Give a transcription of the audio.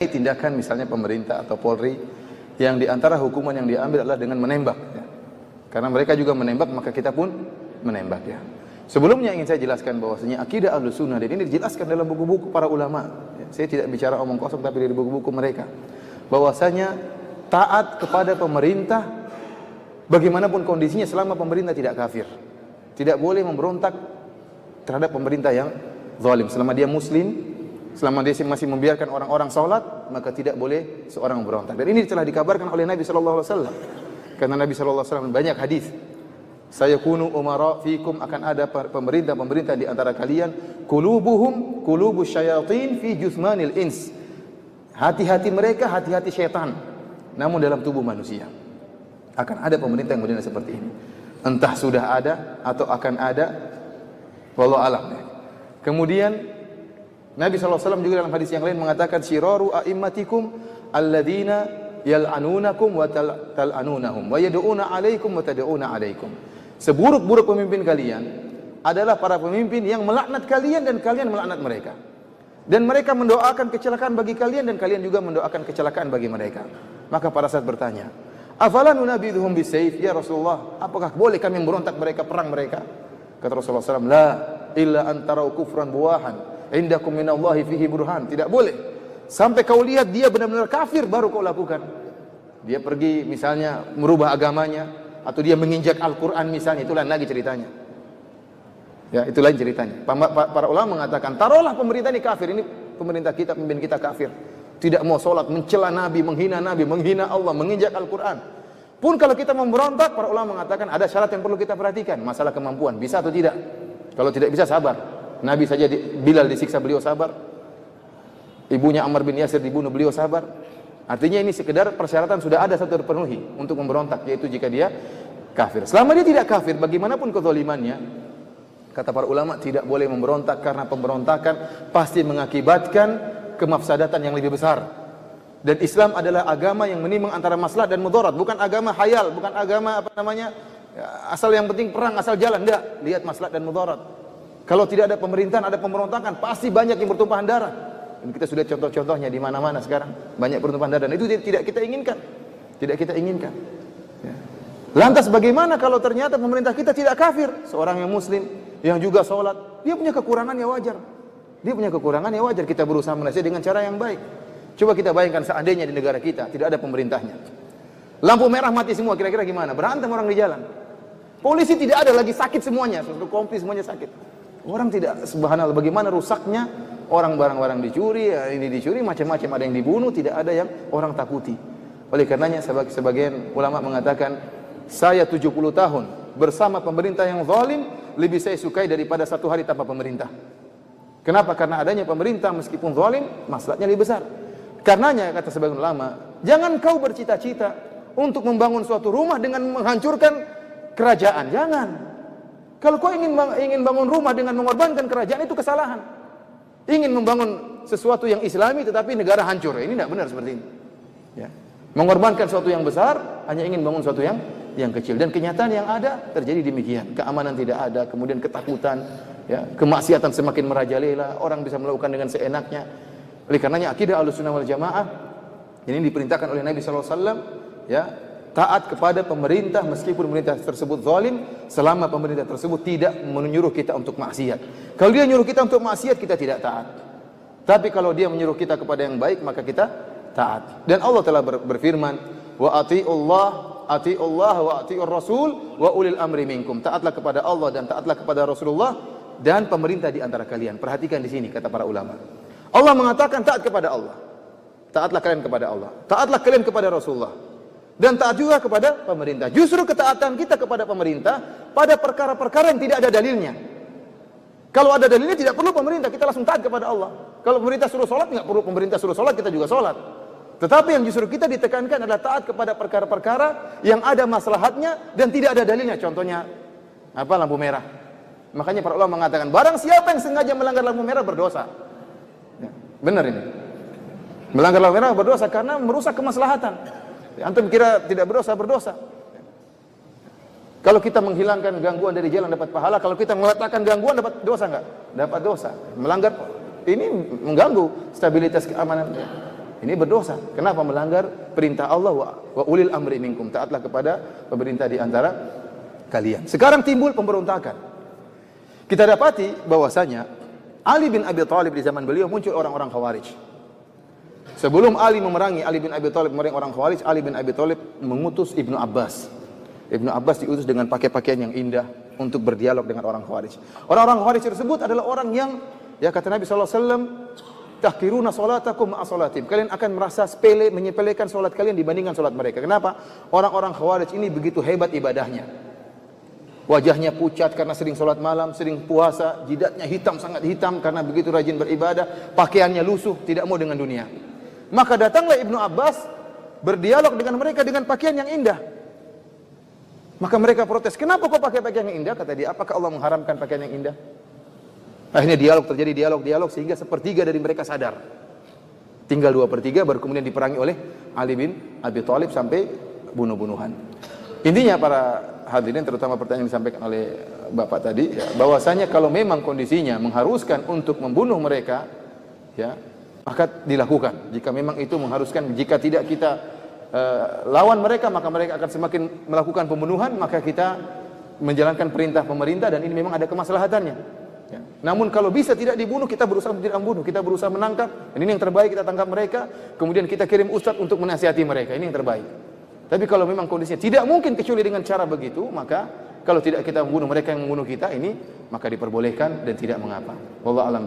tindakan misalnya pemerintah atau Polri yang diantara hukuman yang diambil adalah dengan menembak ya. Karena mereka juga menembak, maka kita pun menembak ya. Sebelumnya ingin saya jelaskan bahwasanya akidah Ahlussunnah, dan ini dijelaskan dalam buku-buku para ulama ya. Saya tidak bicara omong kosong tapi dari buku-buku mereka, bahwasanya taat kepada pemerintah bagaimanapun kondisinya selama pemerintah tidak kafir. Tidak boleh memberontak terhadap pemerintah yang zalim selama dia muslim. Selama dia masih membiarkan orang-orang salat, maka tidak boleh seorang memberontak. Dan ini telah dikabarkan oleh Nabi sallallahu alaihi wasallam. Karena Nabi sallallahu alaihi wasallam banyak hadis. Sayakunu umara fikum, akan ada pemerintah-pemerintah di antara kalian, qulubuhum qulubus syayatin fi juthmanil ins. Hati-hati mereka hati-hati syaitan, namun dalam tubuh manusia. Akan ada pemerintah yang model seperti ini. Entah sudah ada atau akan ada, wallahu alam. Kemudian Nabi SAW juga dalam hadis yang lain mengatakan, syiraru a'immatikum alladzina yal'anunakum wa tal'anunahum wa yad'una 'alaikum wa tad'una 'alaikum. Seburuk-buruk pemimpin kalian adalah para pemimpin yang melaknat kalian dan kalian melaknat mereka. Dan mereka mendoakan kecelakaan bagi kalian dan kalian juga mendoakan kecelakaan bagi mereka. Maka para sahabat bertanya, afala nunabidhuhum bisayf ya Rasulullah? Apakah boleh kami memberontak mereka, perang mereka? Kata Rasulullah SAW, la illa antarau kufran buwahan indakum minallahi fihi burhan. Tidak boleh sampai kau lihat dia benar-benar kafir baru kau lakukan. Dia pergi misalnya merubah agamanya atau dia menginjak Al-Qur'an misalnya, itu lain lagi ceritanya. Ya, itu lain ceritanya. Para ulama mengatakan, taruhlah pemerintah ini kafir, ini pemerintah kita, pemimpin kita kafir. Tidak mau salat, mencela Nabi, menghina Allah, menginjak Al-Qur'an. Pun kalau kita memberontak, para ulama mengatakan ada syarat yang perlu kita perhatikan, masalah kemampuan, bisa atau tidak. Kalau tidak bisa, sabar. Nabi saja Bilal disiksa, beliau sabar. Ibunya Ammar bin Yasir dibunuh, beliau sabar. Artinya ini sekedar persyaratan sudah ada satu terpenuhi untuk memberontak, yaitu jika dia kafir. Selama dia tidak kafir, bagaimanapun kezalimannya, kata para ulama, tidak boleh memberontak, karena pemberontakan pasti mengakibatkan kemafsadatan yang lebih besar. Dan Islam adalah agama yang menimbang antara maslahat dan mudarat, bukan agama hayal, bukan agama asal yang penting perang, asal jalan. Enggak, lihat maslahat dan mudarat. Kalau tidak ada pemerintahan, ada pemberontakan, pasti banyak yang bertumpahan darah. Dan kita sudah contoh-contohnya di mana-mana sekarang, banyak bertumpahan darah. Dan itu tidak kita inginkan, tidak kita inginkan. Ya. Lantas bagaimana kalau ternyata pemerintah kita tidak kafir? Seorang yang muslim, yang juga sholat, dia punya kekurangan ya wajar. Dia punya kekurangan ya wajar. Kita berusaha menasihati dengan cara yang baik. Coba kita bayangkan seandainya di negara kita tidak ada pemerintahnya. Lampu merah mati semua, kira-kira gimana? Berantem orang di jalan. Polisi tidak ada lagi, sakit semuanya, satu kompi semuanya sakit. Orang tidak, subhanallah, bagaimana rusaknya orang, barang-barang dicuri, ini dicuri, macam-macam, ada yang dibunuh, tidak ada yang orang takuti. Oleh karenanya sebagian ulama mengatakan, saya 70 tahun bersama pemerintah yang zalim lebih saya sukai daripada satu hari tanpa pemerintah. Kenapa? Karena adanya pemerintah meskipun zalim, maslahatnya lebih besar. Karenanya kata sebagian ulama, jangan kau bercita-cita untuk membangun suatu rumah dengan menghancurkan kerajaan, jangan. Kalau kau ingin bangun rumah dengan mengorbankan kerajaan, itu kesalahan. Ingin membangun sesuatu yang islami tetapi negara hancur, ini tidak benar seperti ini. Ya. Mengorbankan sesuatu yang besar hanya ingin bangun sesuatu yang kecil. Dan kenyataan yang ada terjadi demikian. Keamanan tidak ada, kemudian ketakutan, ya, kemaksiatan semakin merajalela, orang bisa melakukan dengan seenaknya. Oleh karenanya akidah Ahlussunnah wal Jamaah ini diperintahkan oleh Nabi sallallahu alaihi wasallam, ya, taat kepada pemerintah meskipun pemerintah tersebut zalim, selama pemerintah tersebut tidak menyuruh kita untuk maksiat. Kalau dia menyuruh kita untuk maksiat, kita tidak taat. Tapi kalau dia menyuruh kita kepada yang baik, maka kita taat. Dan Allah telah berfirman, wa ati'ullah wa ati'ur rasul wa ulil amri minkum. Taatlah kepada Allah dan taatlah kepada Rasulullah dan pemerintah di antara kalian. Perhatikan di sini kata para ulama. Allah mengatakan taat kepada Allah. Taatlah kalian kepada Allah. Taatlah kalian kepada Rasulullah. Dan taat juga kepada pemerintah. Justru ketaatan kita kepada pemerintah pada perkara-perkara yang tidak ada dalilnya. Kalau ada dalilnya tidak perlu pemerintah, kita langsung taat kepada Allah. Kalau pemerintah suruh sholat, nggak perlu pemerintah suruh sholat, kita juga sholat. Tetapi yang justru kita ditekankan adalah taat kepada perkara-perkara yang ada maslahatnya dan tidak ada dalilnya. Contohnya apa? Lampu merah. Makanya para ulama mengatakan, barang siapa yang sengaja melanggar lampu merah berdosa. Ya, benar ini. Melanggar lampu merah berdosa karena merusak kemaslahatan. Antum kira tidak berdosa, berdosa. Kalau kita menghilangkan gangguan dari jalan dapat pahala, kalau kita meletakkan gangguan dapat dosa enggak? Dapat dosa. Melanggar ini mengganggu stabilitas keamanan. Ini berdosa. Kenapa melanggar perintah Allah wa ulil amri minkum? Taatlah kepada pemerintah di antara kalian. Sekarang timbul pemberontakan. Kita dapati bahwasanya Ali bin Abi Thalib di zaman beliau muncul orang-orang Khawarij. Sebelum Ali memerangi Ali bin Abi Thalib memerangi orang Khawarij, Ali bin Abi Thalib mengutus Ibnu Abbas. Ibnu Abbas diutus dengan pakai pakaian yang indah untuk berdialog dengan orang Khawarij. Orang-orang Khawarij tersebut adalah orang yang, ya kata Nabi sallallahu alaihi wasallam, tahqiruna salatakum ma'a salatim. Kalian akan merasa sepele, menyepelekan salat kalian dibandingkan salat mereka. Kenapa? Orang-orang Khawarij ini begitu hebat ibadahnya. Wajahnya pucat karena sering salat malam, sering puasa, jidatnya hitam, sangat hitam karena begitu rajin beribadah, pakaiannya lusuh, tidak mau dengan dunia. Maka datanglah Ibnu Abbas berdialog dengan mereka dengan pakaian yang indah. Maka mereka protes, "Kenapa kau pakai pakaian yang indah?" Kata dia, "Apakah Allah mengharamkan pakaian yang indah?" Akhirnya terjadi dialog sehingga sepertiga dari mereka sadar. Tinggal 2/3 baru kemudian diperangi oleh Ali bin Abi Thalib sampai bunuh-bunuhan. Intinya para hadirin, terutama pertanyaan yang disampaikan oleh Bapak tadi, ya, bahwasanya kalau memang kondisinya mengharuskan untuk membunuh mereka, ya, maka dilakukan. Jika memang itu mengharuskan, jika tidak kita lawan mereka, maka mereka akan semakin melakukan pembunuhan, maka kita menjalankan perintah pemerintah dan ini memang ada kemaslahatannya. Ya. Namun kalau bisa tidak dibunuh, kita berusaha untuk tidak membunuh, kita berusaha menangkap. Dan ini yang terbaik, kita tangkap mereka, kemudian kita kirim ustadz untuk menasihati mereka. Ini yang terbaik. Tapi kalau memang kondisinya tidak mungkin kecuali dengan cara begitu, maka kalau tidak kita membunuh mereka yang membunuh kita ini, maka diperbolehkan dan tidak mengapa. Wallahu a'lam.